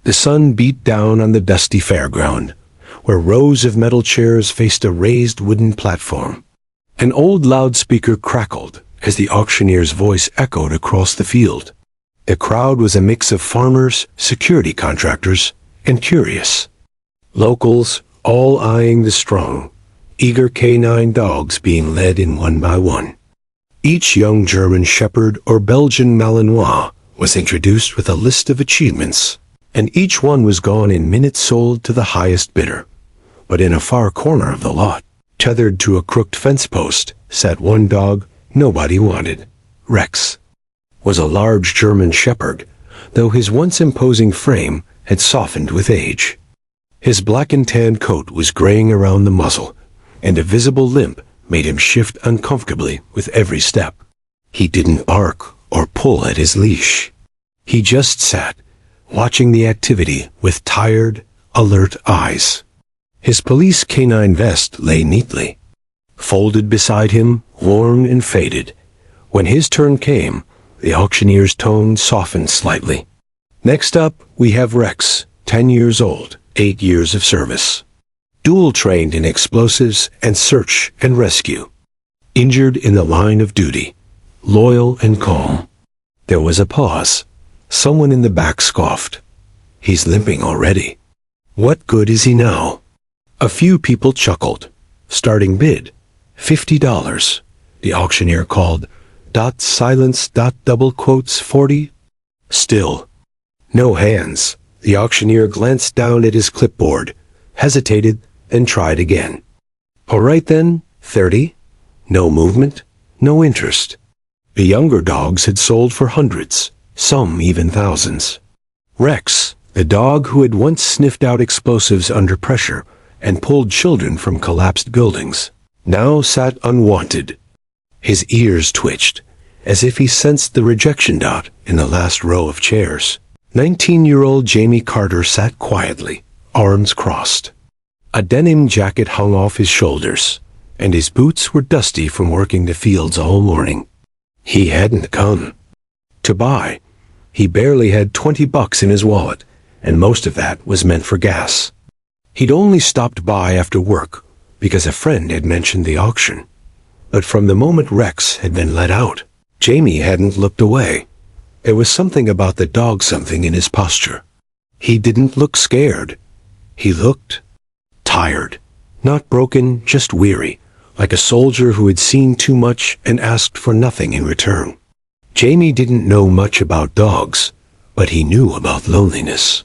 The sun beat down on the dusty fairground, where rows of metal chairs faced a raised wooden platform. An old loudspeaker crackled as the auctioneer's voice echoed across the field. The crowd was a mix of farmers, security contractors, and curious locals, all eyeing the strong, eager canine dogs being led in one by one. Each young German Shepherd or Belgian Malinois was introduced with a list of achievements, and each one was gone in minutes sold to the highest bidder. But in a far corner of the lot, tethered to a crooked fence post, sat one dog nobody wanted. Rex was a large German Shepherd, though his once imposing frame had softened with age. His black and tan coat was graying around the muzzle, and a visible limp made him shift uncomfortably with every step. He didn't bark or pull at his leash. He just sat, watching the activity with tired, alert eyes. His police canine vest lay neatly, folded beside him, worn and faded. When his turn came, the auctioneer's tone softened slightly. Next up, we have Rex, 10 years old, 8 years of service. Dual trained in explosives and search and rescue. Injured in the line of duty. Loyal and calm. There was a pause. Someone in the back scoffed. He's limping already. What good is he now? A few people chuckled. Starting bid, $50. The auctioneer called. Silence. Double quotes 40. Still. No hands. The auctioneer glanced down at his clipboard, hesitated, and tried again. All right then, 30. No movement, no interest. The younger dogs had sold for hundreds, some even thousands. Rex, the dog who had once sniffed out explosives under pressure and pulled children from collapsed buildings, now sat unwanted. His ears twitched, as if he sensed the rejection dot in the last row of chairs. 19-year-old Jamie Carter sat quietly, arms crossed. A denim jacket hung off his shoulders, and his boots were dusty from working the fields all morning. He hadn't come to buy. He barely had $20 in his wallet, and most of that was meant for gas. He'd only stopped by after work because a friend had mentioned the auction. But from the moment Rex had been let out, Jamie hadn't looked away. There was something about the dog, something in his posture. He didn't look scared. He looked tired. Not broken, just weary, like a soldier who had seen too much and asked for nothing in return. Jamie didn't know much about dogs, but he knew about loneliness.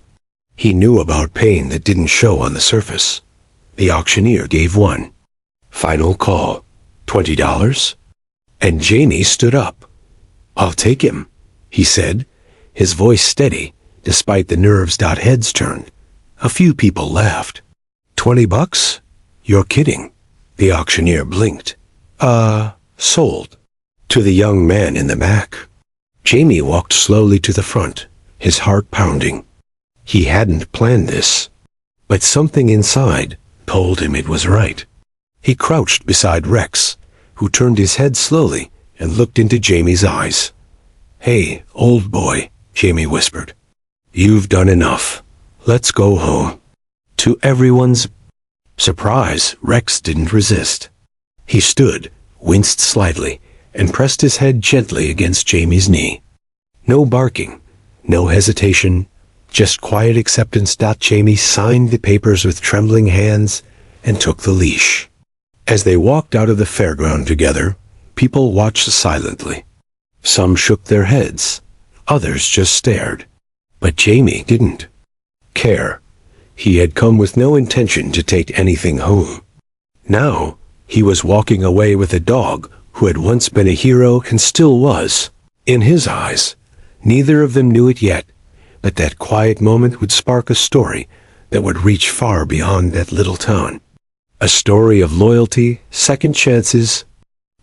He knew about pain that didn't show on the surface. The auctioneer gave one final call. $20? And Jamie stood up. I'll take him, he said, his voice steady, despite the nerves. Heads turned. A few people laughed. $20? You're kidding. The auctioneer blinked. Sold. To the young man in the back. Jamie walked slowly to the front, his heart pounding. He hadn't planned this, but something inside told him it was right. He crouched beside Rex, who turned his head slowly and looked into Jamie's eyes. Hey, old boy, Jamie whispered. You've done enough. Let's go home. To everyone's surprise, Rex didn't resist. He stood, winced slightly, and pressed his head gently against Jamie's knee. No barking, no hesitation, just quiet acceptance. Jamie signed the papers with trembling hands and took the leash. As they walked out of the fairground together, people watched silently. Some shook their heads, others just stared. But Jamie didn't care. He had come with no intention to take anything home. Now, he was walking away with a dog who had once been a hero and still was. In his eyes, neither of them knew it yet, but that quiet moment would spark a story that would reach far beyond that little town. A story of loyalty, second chances,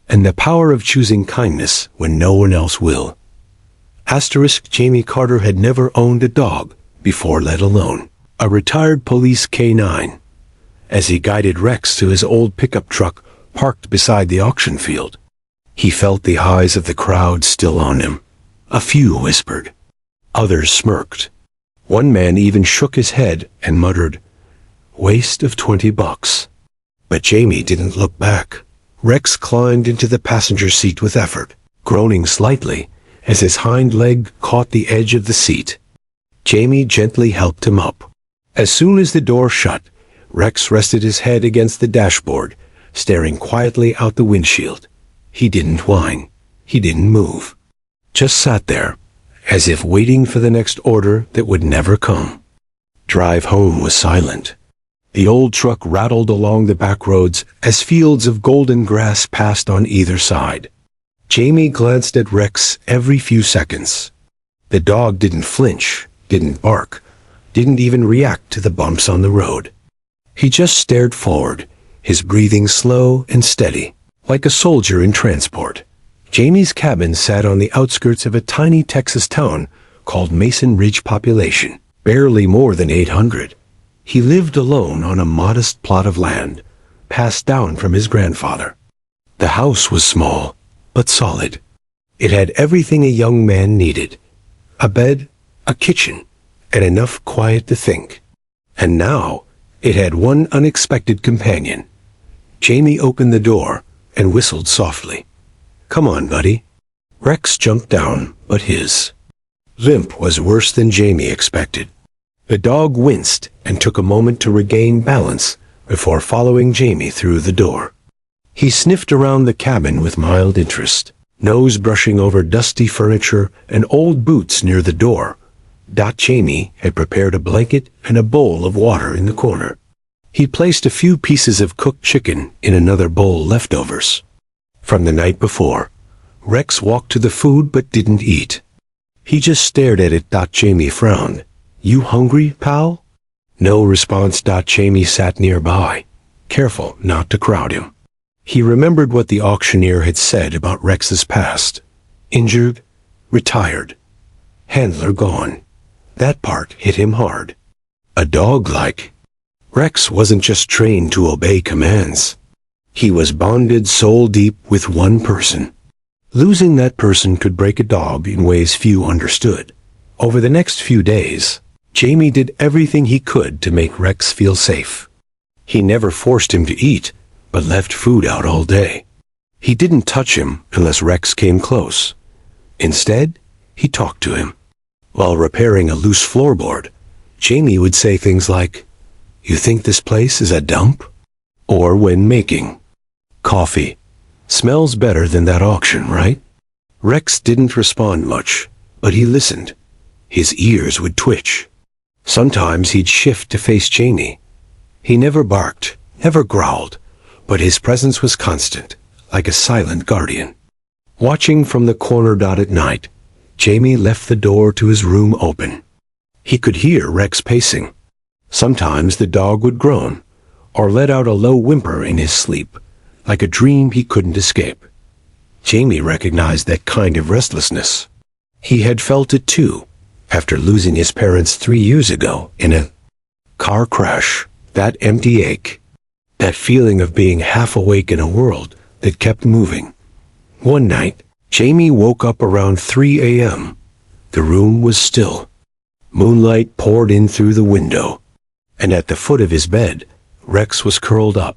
and the power of choosing kindness when no one else will. Jamie Carter had never owned a dog before, let alone a retired police K9. As he guided Rex to his old pickup truck parked beside the auction field, he felt the eyes of the crowd still on him. A few whispered. Others smirked. One man even shook his head and muttered, "Waste of $20. But Jamie didn't look back. Rex climbed into the passenger seat with effort, groaning slightly as his hind leg caught the edge of the seat. Jamie gently helped him up. As soon as the door shut, Rex rested his head against the dashboard, staring quietly out the windshield. He didn't whine. He didn't move. Just sat there, as if waiting for the next order that would never come. Drive home was silent. The old truck rattled along the back roads as fields of golden grass passed on either side. Jamie glanced at Rex every few seconds. The dog didn't flinch, didn't bark, didn't even react to the bumps on the road. He just stared forward, his breathing slow and steady, like a soldier in transport. Jamie's cabin sat on the outskirts of a tiny Texas town called Mason Ridge Population, barely more than 800. He lived alone on a modest plot of land, passed down from his grandfather. The house was small, but solid. It had everything a young man needed: a bed, a kitchen, and enough quiet to think. And now, it had one unexpected companion. Jamie opened the door and whistled softly. "Come on, buddy." Rex jumped down, but his limp was worse than Jamie expected. The dog winced and took a moment to regain balance before following Jamie through the door. He sniffed around the cabin with mild interest, nose brushing over dusty furniture and old boots near the door. Jamie had prepared a blanket and a bowl of water in the corner. He placed a few pieces of cooked chicken in another bowl leftovers from the night before. Rex walked to the food but didn't eat. He just stared at it. Jamie frowned. "You hungry, pal?" No response. Jamie sat nearby, careful not to crowd him. He remembered what the auctioneer had said about Rex's past. Injured, retired, handler gone. That part hit him hard. A dog-like. Rex wasn't just trained to obey commands. He was bonded soul-deep with one person. Losing that person could break a dog in ways few understood. Over the next few days, Jamie did everything he could to make Rex feel safe. He never forced him to eat, but left food out all day. He didn't touch him unless Rex came close. Instead, he talked to him. While repairing a loose floorboard, Jamie would say things like, "You think this place is a dump?" Or when making coffee, "Smells better than that auction, right?" Rex didn't respond much, but he listened. His ears would twitch. Sometimes he'd shift to face Jamie. He never barked, never growled, but his presence was constant, like a silent guardian. Watching from the corner. At night, Jamie left the door to his room open. He could hear Rex pacing. Sometimes the dog would groan, or let out a low whimper in his sleep, like a dream he couldn't escape. Jamie recognized that kind of restlessness. He had felt it too, after losing his parents 3 years ago in a car crash. That empty ache, that feeling of being half awake in a world that kept moving. One night, Jamie woke up around 3 a.m. The room was still. Moonlight poured in through the window, and at the foot of his bed, Rex was curled up,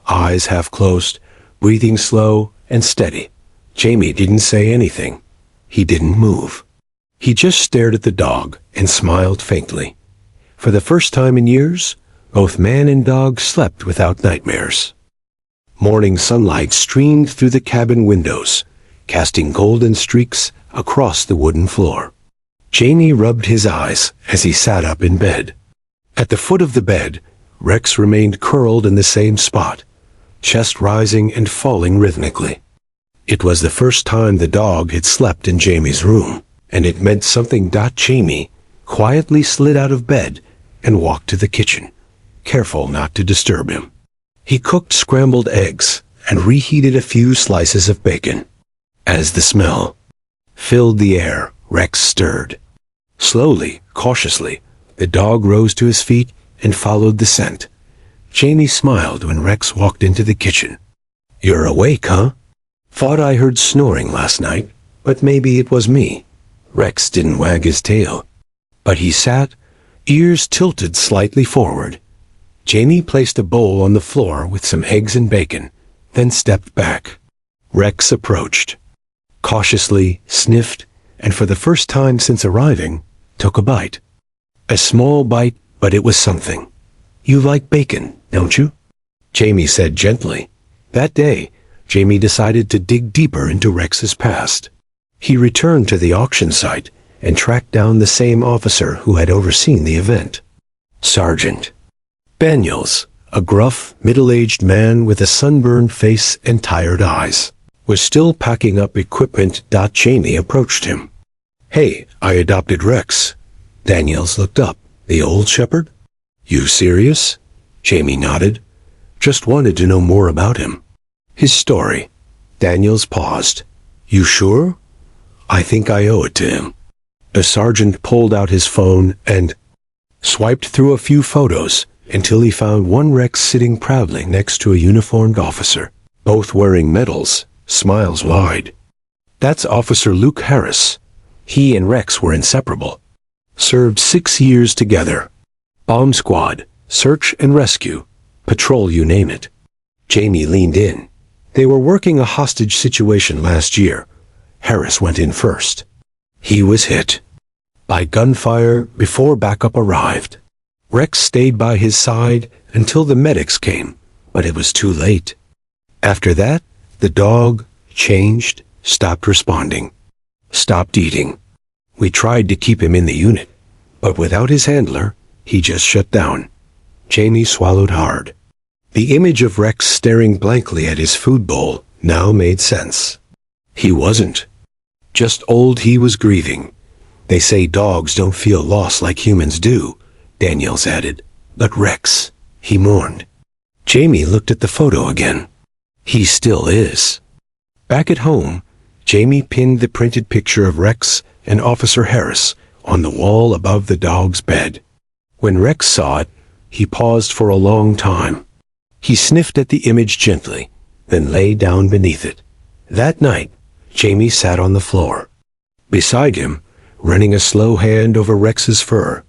eyes half closed, breathing slow and steady. Jamie didn't say anything. He didn't move. He just stared at the dog and smiled faintly. For the first time in years, both man and dog slept without nightmares. Morning sunlight streamed through the cabin windows, casting golden streaks across the wooden floor. Jamie rubbed his eyes as he sat up in bed. At the foot of the bed, Rex remained curled in the same spot, chest rising and falling rhythmically. It was the first time the dog had slept in Jamie's room, and it meant something. Jamie quietly slid out of bed and walked to the kitchen, careful not to disturb him. He cooked scrambled eggs and reheated a few slices of bacon. As the smell filled the air, Rex stirred. Slowly, cautiously, the dog rose to his feet and followed the scent. Jamie smiled when Rex walked into the kitchen. "You're awake, huh? Thought I heard snoring last night, but maybe it was me." Rex didn't wag his tail, but he sat, ears tilted slightly forward. Jamie placed a bowl on the floor with some eggs and bacon, then stepped back. Rex approached, cautiously sniffed, and for the first time since arriving, took a bite. A small bite, but it was something. "You like bacon, don't you?" Jamie said gently. That day, Jamie decided to dig deeper into Rex's past. He returned to the auction site and tracked down the same officer who had overseen the event. Sergeant Daniels, a gruff, middle-aged man with a sunburned face and tired eyes, was still packing up equipment. Jamie approached him. "Hey, I adopted Rex." Daniels looked up. "The old shepherd? You serious?" Jamie nodded. "Just wanted to know more about him." "His story." Daniels paused. "You sure?" "I think I owe it to him." The sergeant pulled out his phone and swiped through a few photos until he found one Rex sitting proudly next to a uniformed officer, both wearing medals, smiles wide. "That's Officer Luke Harris. He and Rex were inseparable. Served 6 years together. Bomb squad, search and rescue, patrol, you name it." Jamie leaned in. They were working a hostage situation last year. Harris went in first. He was hit by gunfire before backup arrived. Rex stayed by his side until the medics came, but it was too late. After that, the dog changed, stopped responding, stopped eating. We tried to keep him in the unit, but without his handler, he just shut down. Jamie swallowed hard. The image of Rex staring blankly at his food bowl now made sense. He wasn't just old, he was grieving. "They say dogs don't feel loss like humans do," Daniels added. "But Rex, he mourned." Jamie looked at the photo again. He still is. Back at home, Jamie pinned the printed picture of Rex and Officer Harris on the wall above the dog's bed. When Rex saw it, he paused for a long time. He sniffed at the image gently, then lay down beneath it. That night, Jamie sat on the floor. Beside him, running a slow hand over Rex's fur.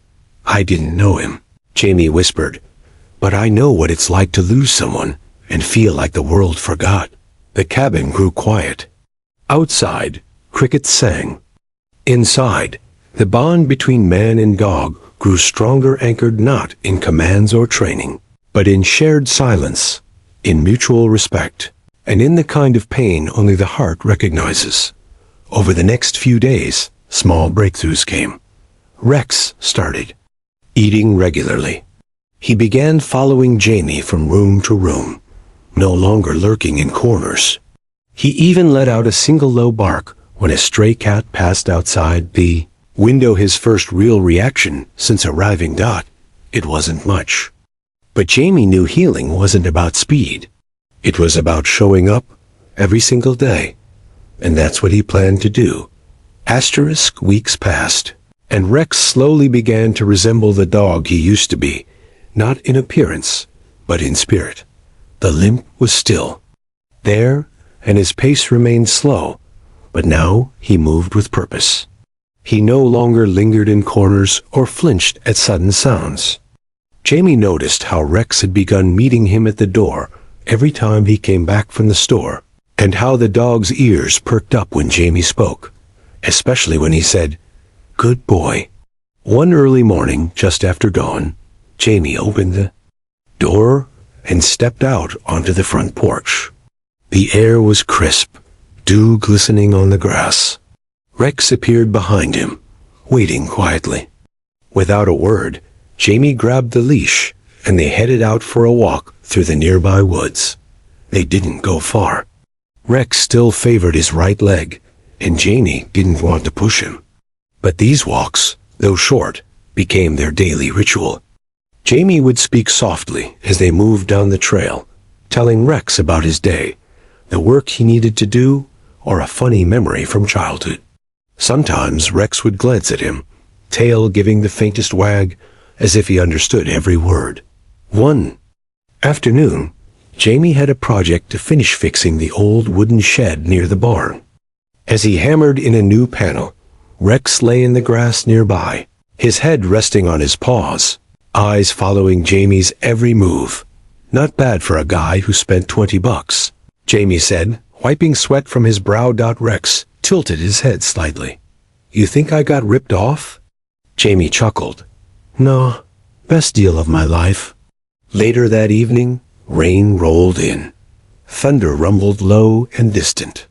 "I didn't know him," Jamie whispered, "but I know what it's like to lose someone and feel like the world forgot." The cabin grew quiet. Outside, crickets sang. Inside, the bond between man and dog grew stronger, anchored not in commands or training, but in shared silence, in mutual respect, and in the kind of pain only the heart recognizes. Over the next few days, small breakthroughs came. Rex started eating regularly. He began following Jamie from room to room, no longer lurking in corners. He even let out a single low bark when a stray cat passed outside the window. His first real reaction since arriving. It wasn't much. But Jamie knew healing wasn't about speed. It was about showing up every single day. And that's what he planned to do. Weeks passed, and Rex slowly began to resemble the dog he used to be, not in appearance, but in spirit. The limp was still there, and his pace remained slow, but now he moved with purpose. He no longer lingered in corners or flinched at sudden sounds. Jamie noticed how Rex had begun meeting him at the door every time he came back from the store, and how the dog's ears perked up when Jamie spoke, especially when he said, "Good boy." One early morning, just after dawn, Jamie opened the door and stepped out onto the front porch. The air was crisp, dew glistening on the grass. Rex appeared behind him, waiting quietly. Without a word, Jamie grabbed the leash, and they headed out for a walk through the nearby woods. They didn't go far. Rex still favored his right leg, and Jamie didn't want to push him. But these walks, though short, became their daily ritual. Jamie would speak softly as they moved down the trail, telling Rex about his day, the work he needed to do, or a funny memory from childhood. Sometimes Rex would glance at him, tail giving the faintest wag, as if he understood every word. One afternoon, Jamie had a project to finish fixing the old wooden shed near the barn. As he hammered in a new panel, Rex lay in the grass nearby, his head resting on his paws, eyes following Jamie's every move. "Not bad for a guy who spent $20, Jamie said, wiping sweat from his brow. Rex tilted his head slightly. "You think I got ripped off?" Jamie chuckled. "No, best deal of my life." Later that evening, rain rolled in. Thunder rumbled low and distant.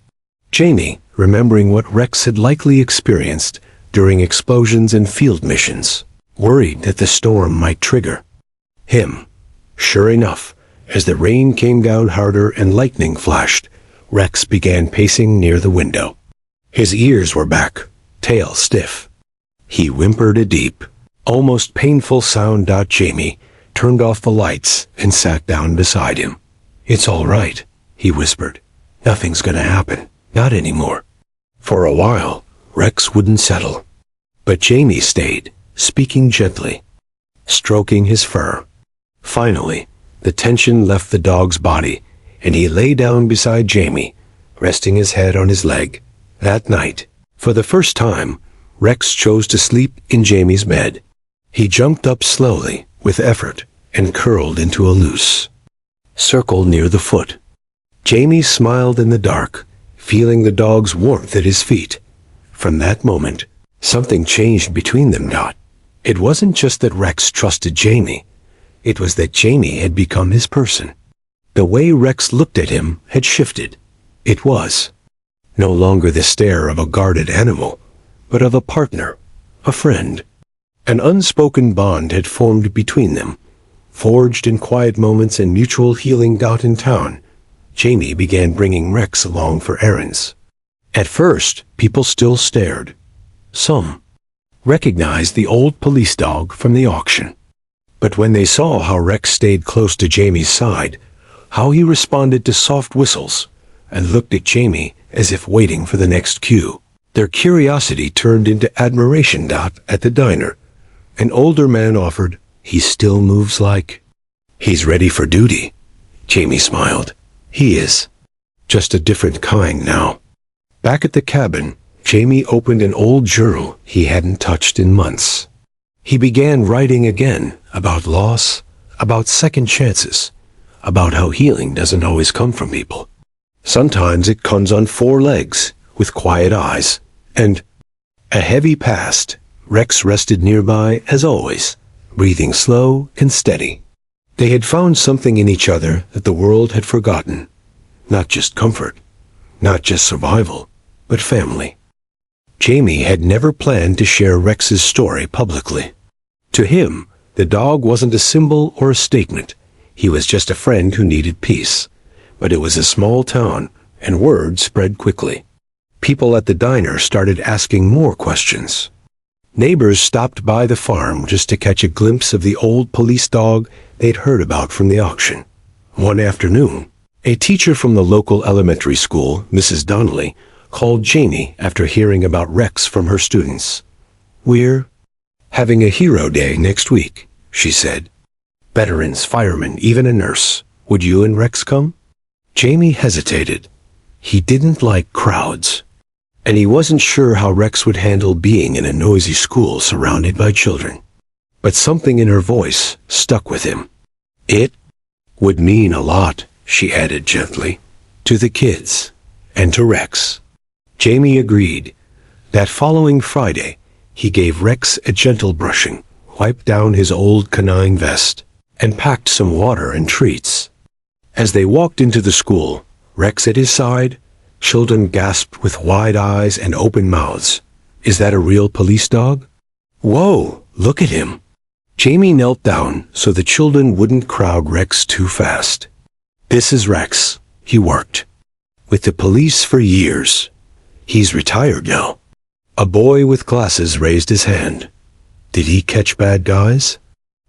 Jamie, remembering what Rex had likely experienced during explosions and field missions, worried that the storm might trigger him. Sure enough, as the rain came down harder and lightning flashed, Rex began pacing near the window. His ears were back, tail stiff. He whimpered a deep, almost painful sound. Jamie turned off the lights and sat down beside him. "It's all right," he whispered. "Nothing's gonna happen. Not anymore." For a while, Rex wouldn't settle. But Jamie stayed, speaking gently, stroking his fur. Finally, the tension left the dog's body, and he lay down beside Jamie, resting his head on his leg. That night, for the first time, Rex chose to sleep in Jamie's bed. He jumped up slowly, with effort, and curled into a loose circle near the foot. Jamie smiled in the dark, feeling the dog's warmth at his feet. From that moment, something changed between them. It wasn't just that Rex trusted Jamie. It was that Jamie had become his person. The way Rex looked at him had shifted. It was no longer the stare of a guarded animal, but of a partner, a friend. An unspoken bond had formed between them, forged in quiet moments and mutual healing. In town, Jamie began bringing Rex along for errands. At first, people still stared. Some recognized the old police dog from the auction. But when they saw how Rex stayed close to Jamie's side, how he responded to soft whistles, and looked at Jamie as if waiting for the next cue, their curiosity turned into admiration. At the diner, an older man offered, "He still moves like he's ready for duty." Jamie smiled. "He is. Just a different kind now." Back at the cabin, Jamie opened an old journal he hadn't touched in months. He began writing again about loss, about second chances, about how healing doesn't always come from people. Sometimes it comes on four legs, with quiet eyes, and a heavy past. Rex rested nearby as always, breathing slow and steady. They had found something in each other that the world had forgotten. Not just comfort, not just survival, but family. Jamie had never planned to share Rex's story publicly. To him, the dog wasn't a symbol or a statement. He was just a friend who needed peace. But it was a small town, and word spread quickly. People at the diner started asking more questions. Neighbors stopped by the farm just to catch a glimpse of the old police dog they'd heard about from the auction. One afternoon, a teacher from the local elementary school, Mrs. Donnelly, called Jamie after hearing about Rex from her students. "We're having a hero day next week," she said. "Veterans, firemen, even a nurse. Would you and Rex come?" Jamie hesitated. He didn't like crowds, and he wasn't sure how Rex would handle being in a noisy school surrounded by children. But something in her voice stuck with him. "It would mean a lot," she added gently, "to the kids and to Rex." Jamie agreed. That following Friday, he gave Rex a gentle brushing, wiped down his old canine vest, and packed some water and treats. As they walked into the school, Rex at his side, children gasped with wide eyes and open mouths. "Is that a real police dog?" "Whoa, look at him." Jamie knelt down so the children wouldn't crowd Rex too fast. "This is Rex. He worked with the police for years. He's retired now." A boy with glasses raised his hand. "Did he catch bad guys?"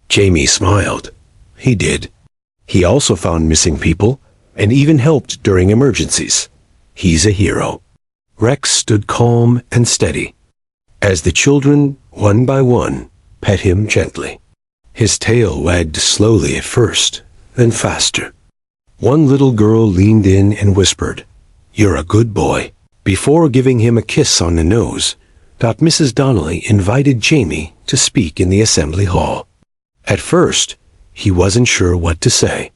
Jamie smiled. "He did. He also found missing people, and even helped during emergencies. He's a hero." Rex stood calm and steady, as the children, one by one, pet him gently. His tail wagged slowly at first, then faster. One little girl leaned in and whispered, "You're a good boy." Before giving him a kiss on the nose, Mrs. Donnelly invited Jamie to speak in the assembly hall. At first, he wasn't sure what to say.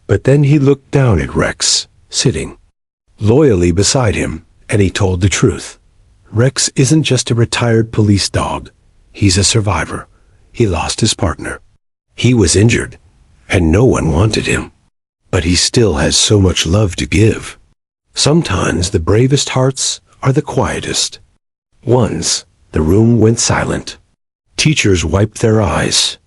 But then he looked down at Rex, sitting loyally beside him, and he told the truth. Rex isn't just a retired police dog. He's a survivor. He lost his partner. He was injured, and no one wanted him. But he still has so much love to give. Sometimes the bravest hearts are the quietest. Once, the room went silent. Teachers wiped their eyes.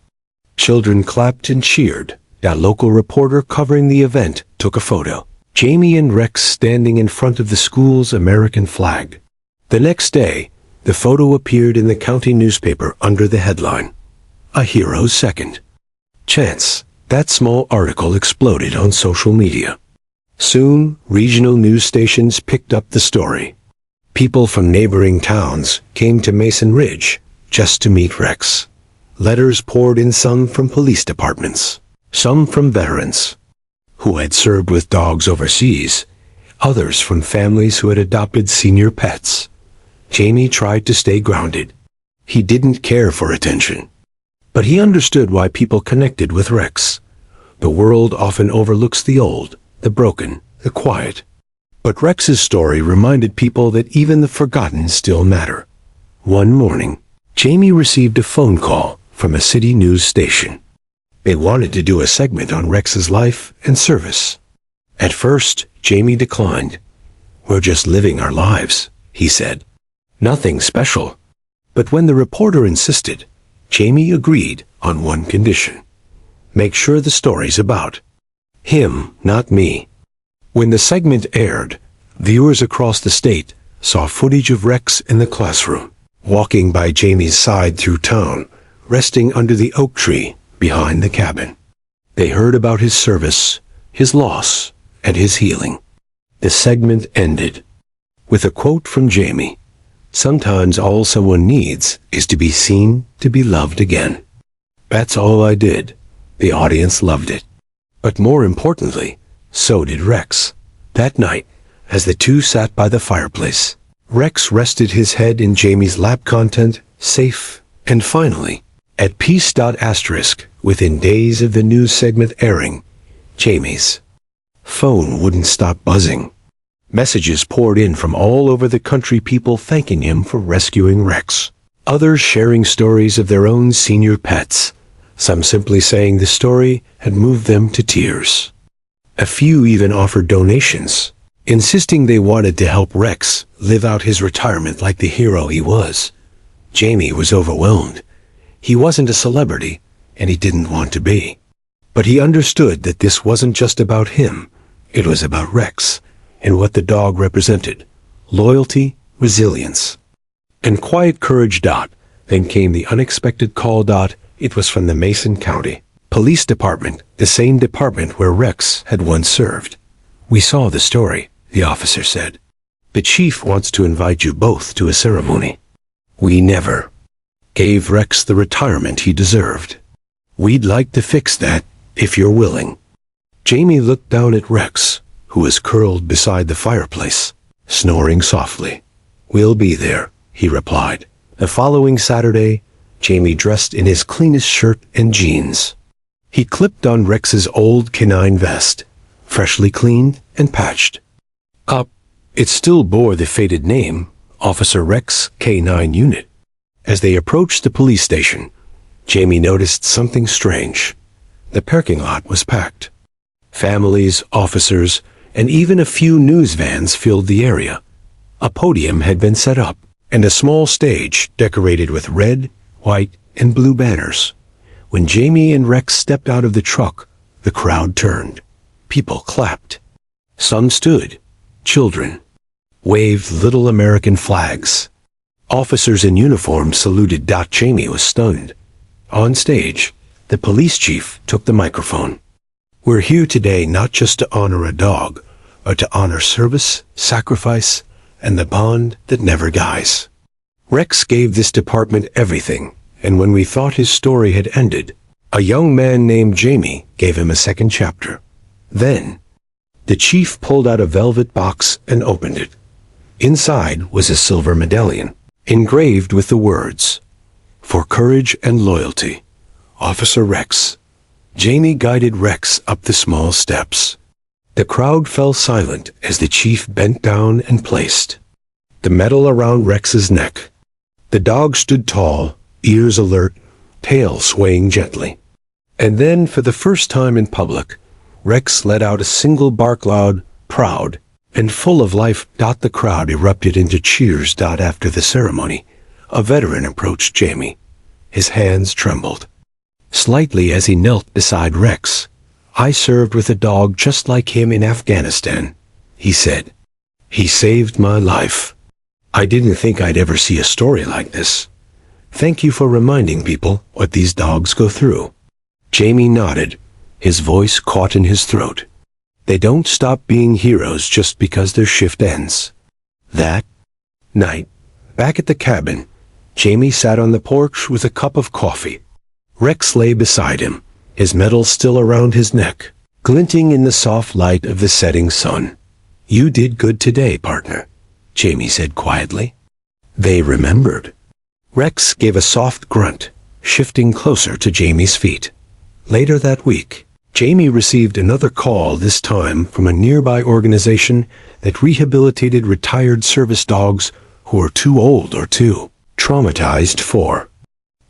Children clapped and cheered. A local reporter covering the event took a photo. Jamie and Rex standing in front of the school's American flag. The next day, the photo appeared in the county newspaper under the headline, "A Hero's Second." Chance, that small article exploded on social media. Soon, regional news stations picked up the story. People from neighboring towns came to Mason Ridge just to meet Rex. Letters poured in, some from police departments, some from veterans who had served with dogs overseas, others from families who had adopted senior pets. Jamie tried to stay grounded. He didn't care for attention. But he understood why people connected with Rex. The world often overlooks the old, the broken, the quiet. But Rex's story reminded people that even the forgotten still matter. One morning, Jamie received a phone call from a city news station. They wanted to do a segment on Rex's life and service. At first, Jamie declined. "We're just living our lives," he said. "Nothing special." But when the reporter insisted, Jamie agreed on one condition: make sure the story's about him, not me. When the segment aired, viewers across the state saw footage of Rex in the classroom, walking by Jamie's side through town, resting under the oak tree behind the cabin. They heard about his service, his loss, and his healing. The segment ended with a quote from Jamie: "Sometimes all someone needs is to be seen, to be loved again." That's all I did. The audience loved it. But more importantly, so did Rex. That night, as the two sat by the fireplace, Rex rested his head in Jamie's lap, content, safe, and finally, at peace. Within days of the news segment airing, Jamie's phone wouldn't stop buzzing. Messages poured in from all over the country, people thanking him for rescuing Rex. Others sharing stories of their own senior pets. Some simply saying the story had moved them to tears. A few even offered donations, insisting they wanted to help Rex live out his retirement like the hero he was. Jamie was overwhelmed. He wasn't a celebrity, and he didn't want to be. But he understood that this wasn't just about him. It was about Rex and what the dog represented: loyalty, resilience, and quiet courage. Then came the unexpected call. It was from the Mason County Police Department, the same department where Rex had once served. "We saw the story," the officer said. "The chief wants to invite you both to a ceremony. We never gave Rex the retirement he deserved. We'd like to fix that, if you're willing." Jamie looked down at Rex, who was curled beside the fireplace, snoring softly. "We'll be there," he replied. The following Saturday, Jamie dressed in his cleanest shirt and jeans. He clipped on Rex's old canine vest, freshly cleaned and patched up. It still bore the faded name, Officer Rex K9 Unit. As they approached the police station, Jamie noticed something strange. The parking lot was packed. Families, officers, and even a few news vans filled the area. A podium had been set up, and a small stage decorated with red, white, and blue banners. When Jamie and Rex stepped out of the truck, the crowd turned. People clapped. Some stood. Children waved little American flags. Officers in uniform saluted. Jamie was stunned. On stage, the police chief took the microphone. "We're here today not just to honor a dog, but to honor service, sacrifice, and the bond that never dies. Rex gave this department everything, and when we thought his story had ended, a young man named Jamie gave him a second chapter. Then, the chief pulled out a velvet box and opened it. Inside was a silver medallion. engraved with the words, "For courage and loyalty, Officer Rex." Jamie guided Rex up the small steps. The crowd fell silent as the chief bent down and placed the medal around Rex's neck. The dog stood tall, ears alert, tail swaying gently. And then, for the first time in public, Rex let out a single bark, loud, proud, and full of life. The crowd erupted into cheers. After the ceremony, a veteran approached Jamie. His hands trembled slightly as he knelt beside Rex. "I served with a dog just like him in Afghanistan," he said. "He saved my life. I didn't think I'd ever see a story like this. Thank you for reminding people what these dogs go through." Jamie nodded, his voice caught in his throat. They don't stop being heroes just because their shift ends. That night, back at the cabin, Jamie sat on the porch with a cup of coffee. Rex lay beside him, his medal still around his neck, glinting in the soft light of the setting sun. "You did good today, partner," Jamie said quietly. They remembered. Rex gave a soft grunt, shifting closer to Jamie's feet. Later that week, Jamie received another call, this time from a nearby organization that rehabilitated retired service dogs who were too old or too traumatized for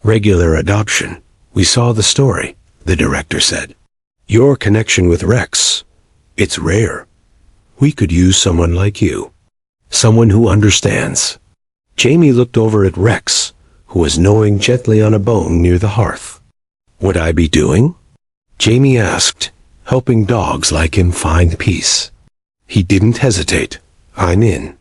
regular adoption. "We saw the story," the director said. "Your connection with Rex, it's rare. We could use someone like you. Someone who understands." Jamie looked over at Rex, who was gnawing gently on a bone near the hearth. "Would I be doing?" Jamie asked, helping dogs like him find peace. He didn't hesitate. "I'm in."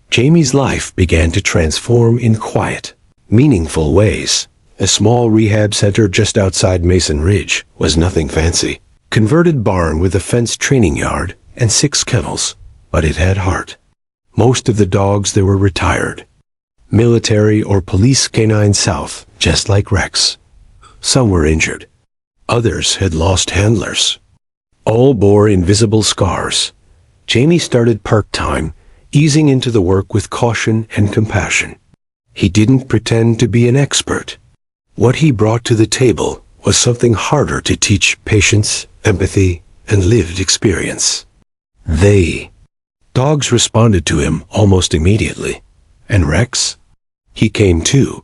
Jamie's life began to transform in quiet, meaningful ways. A small rehab center just outside Mason Ridge was nothing fancy. Converted barn with a fenced training yard and 6 kennels, but it had heart. Most of the dogs there were retired. Military or police canine south, just like Rex. Some were injured. Others had lost handlers. All bore invisible scars. Jamie started part-time, easing into the work with caution and compassion. He didn't pretend to be an expert. What he brought to the table was something harder to teach: patience, empathy, and lived experience. Dogs responded to him almost immediately. And Rex? He came too.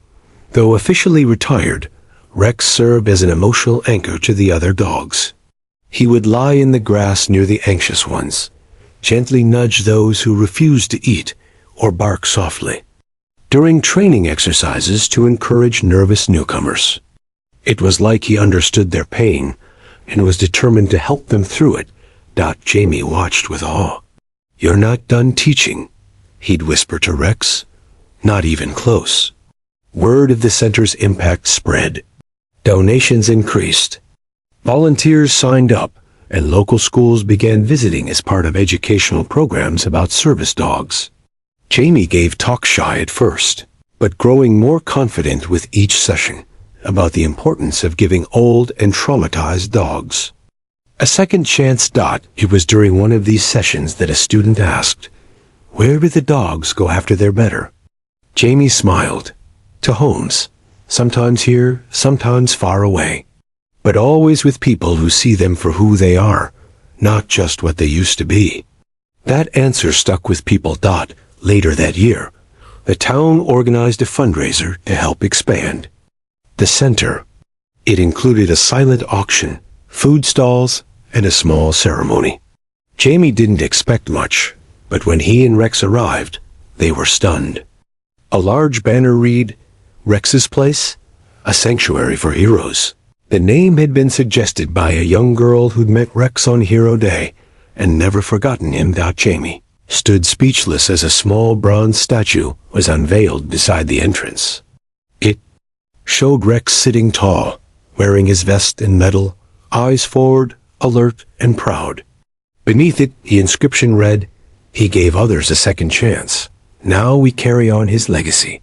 Though officially retired, Rex served as an emotional anchor to the other dogs. He would lie in the grass near the anxious ones, gently nudge those who refused to eat, or bark softly during training exercises to encourage nervous newcomers. It was like he understood their pain and was determined to help them through it. Jamie watched with awe. "You're not done teaching," he'd whisper to Rex. "Not even close." Word of the center's impact spread. Donations increased. Volunteers signed up, and local schools began visiting as part of educational programs about service dogs. Jamie gave talk shy at first, but growing more confident with each session about the importance of giving old and traumatized dogs a second chance. It was during one of these sessions that a student asked, "Where do the dogs go after they're better?" Jamie smiled. "To homes, sometimes here, sometimes far away, but always with people who see them for who they are, not just what they used to be." That answer stuck with people. Later that year, the town organized a fundraiser to help expand the center. It included a silent auction, food stalls, and a small ceremony. Jamie didn't expect much, but when he and Rex arrived, they were stunned. A large banner read, "Rex's Place, a sanctuary for heroes." The name had been suggested by a young girl who'd met Rex on Hero Day and never forgotten him. Jamie stood speechless as a small bronze statue was unveiled beside the entrance. It showed Rex sitting tall, wearing his vest and medal, eyes forward, alert and proud. Beneath it, the inscription read, "He gave others a second chance. Now we carry on his legacy."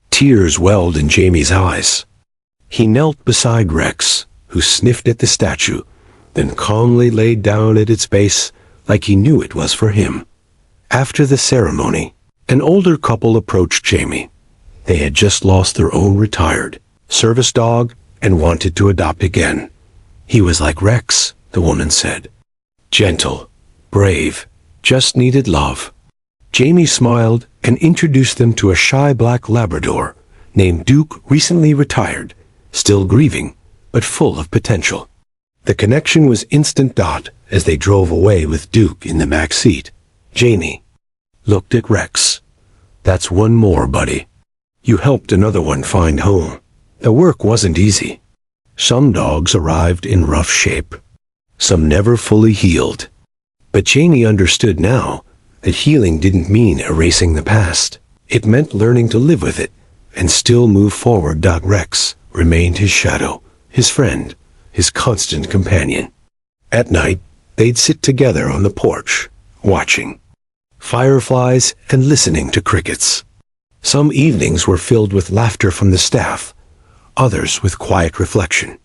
Tears welled in Jamie's eyes. He knelt beside Rex, who sniffed at the statue, then calmly laid down at its base like he knew it was for him. After the ceremony, an older couple approached Jamie. They had just lost their own retired service dog and wanted to adopt again. He was like Rex, the woman said. Gentle, brave, just needed love. Jamie smiled and introduced them to a shy black Labrador named Duke, recently retired, still grieving, but full of potential. The connection was instant. As they drove away with Duke in the back seat, Jamie looked at Rex. That's one more, buddy. You helped another one find home. The work wasn't easy. Some dogs arrived in rough shape. Some never fully healed. But Jamie understood now that healing didn't mean erasing the past. It meant learning to live with it and still move forward. Rex remained his shadow, his friend, his constant companion. At night, they'd sit together on the porch, watching fireflies and listening to crickets. Some evenings were filled with laughter from the staff, others with quiet reflection.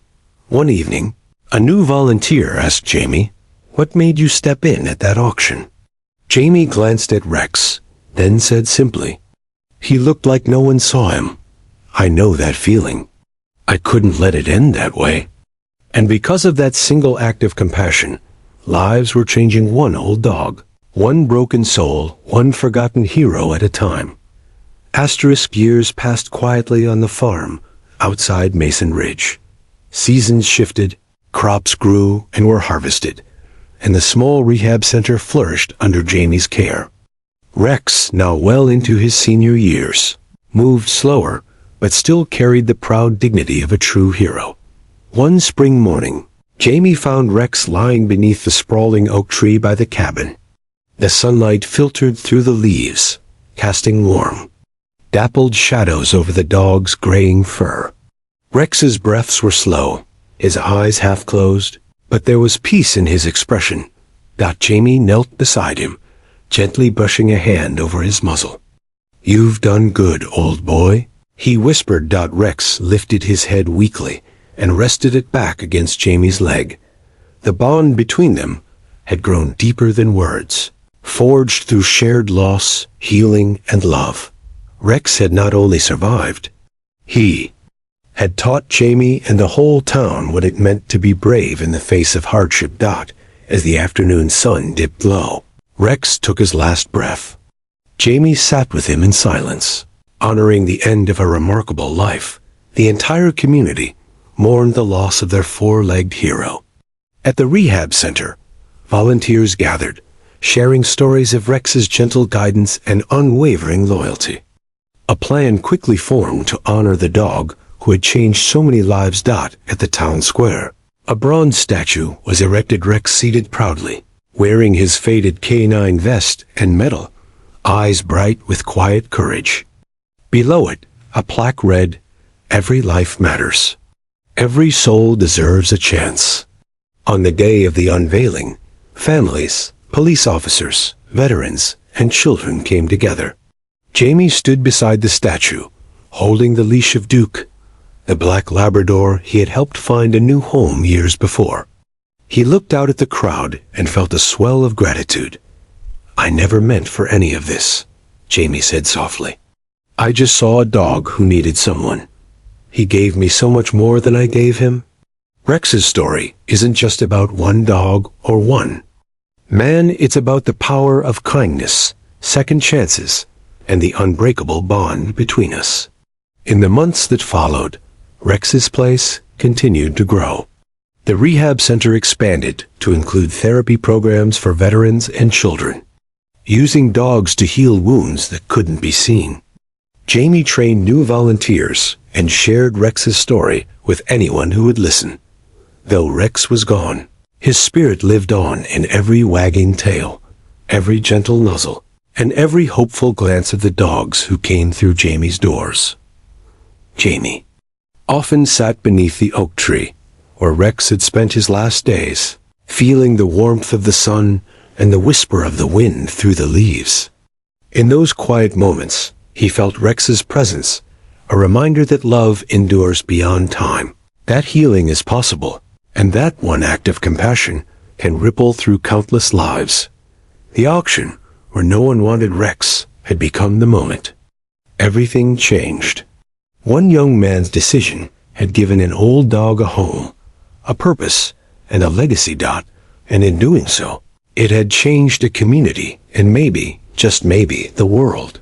One evening, a new volunteer asked Jamie, "What made you step in at that auction?" Jamie glanced at Rex, then said simply, "He looked like no one saw him. I know that feeling. I couldn't let it end that way." And because of that single act of compassion, lives were changing, one old dog, one broken soul, one forgotten hero at a time. Years passed quietly on the farm outside Mason Ridge. Seasons shifted, crops grew and were harvested, and the small rehab center flourished under Jamie's care. Rex, now well into his senior years, moved slower, but still carried the proud dignity of a true hero. One spring morning, Jamie found Rex lying beneath the sprawling oak tree by the cabin. The sunlight filtered through the leaves, casting warm, dappled shadows over the dog's graying fur. Rex's breaths were slow, his eyes half closed, but there was peace in his expression. Jamie knelt beside him, gently brushing a hand over his muzzle. "You've done good, old boy," he whispered. Rex lifted his head weakly and rested it back against Jamie's leg. The bond between them had grown deeper than words, forged through shared loss, healing, and love. Rex had not only survived, he had taught Jamie and the whole town what it meant to be brave in the face of hardship. As the afternoon sun dipped low, Rex took his last breath. Jamie sat with him in silence, honoring the end of a remarkable life. The entire community mourned the loss of their four-legged hero. At the rehab center, volunteers gathered, sharing stories of Rex's gentle guidance and unwavering loyalty. A plan quickly formed to honor the dog who had changed so many lives. At the town square, a bronze statue was erected. Rex seated proudly, wearing his faded canine vest and medal, eyes bright with quiet courage. Below it, a plaque read, "Every life matters. Every soul deserves a chance." On the day of the unveiling, families, police officers, veterans, and children came together. Jamie stood beside the statue, holding the leash of Duke, the black Labrador he had helped find a new home years before. He looked out at the crowd and felt a swell of gratitude. "I never meant for any of this," Jamie said softly. "I just saw a dog who needed someone. He gave me so much more than I gave him." Rex's story isn't just about one dog or one man. It's about the power of kindness, second chances, and the unbreakable bond between us. In the months that followed, Rex's place continued to grow. The rehab center expanded to include therapy programs for veterans and children, using dogs to heal wounds that couldn't be seen. Jamie trained new volunteers and shared Rex's story with anyone who would listen. Though Rex was gone, his spirit lived on in every wagging tail, every gentle nuzzle, and every hopeful glance of the dogs who came through Jamie's doors. Jamie often sat beneath the oak tree, where Rex had spent his last days, feeling the warmth of the sun and the whisper of the wind through the leaves. In those quiet moments, he felt Rex's presence, a reminder that love endures beyond time, that healing is possible, and that one act of compassion can ripple through countless lives. The auction, where no one wanted Rex, had become the moment. everything changed. One young man's decision had given an old dog a home, a purpose, and a legacy. And in doing so, it had changed a community and maybe, just maybe, the world.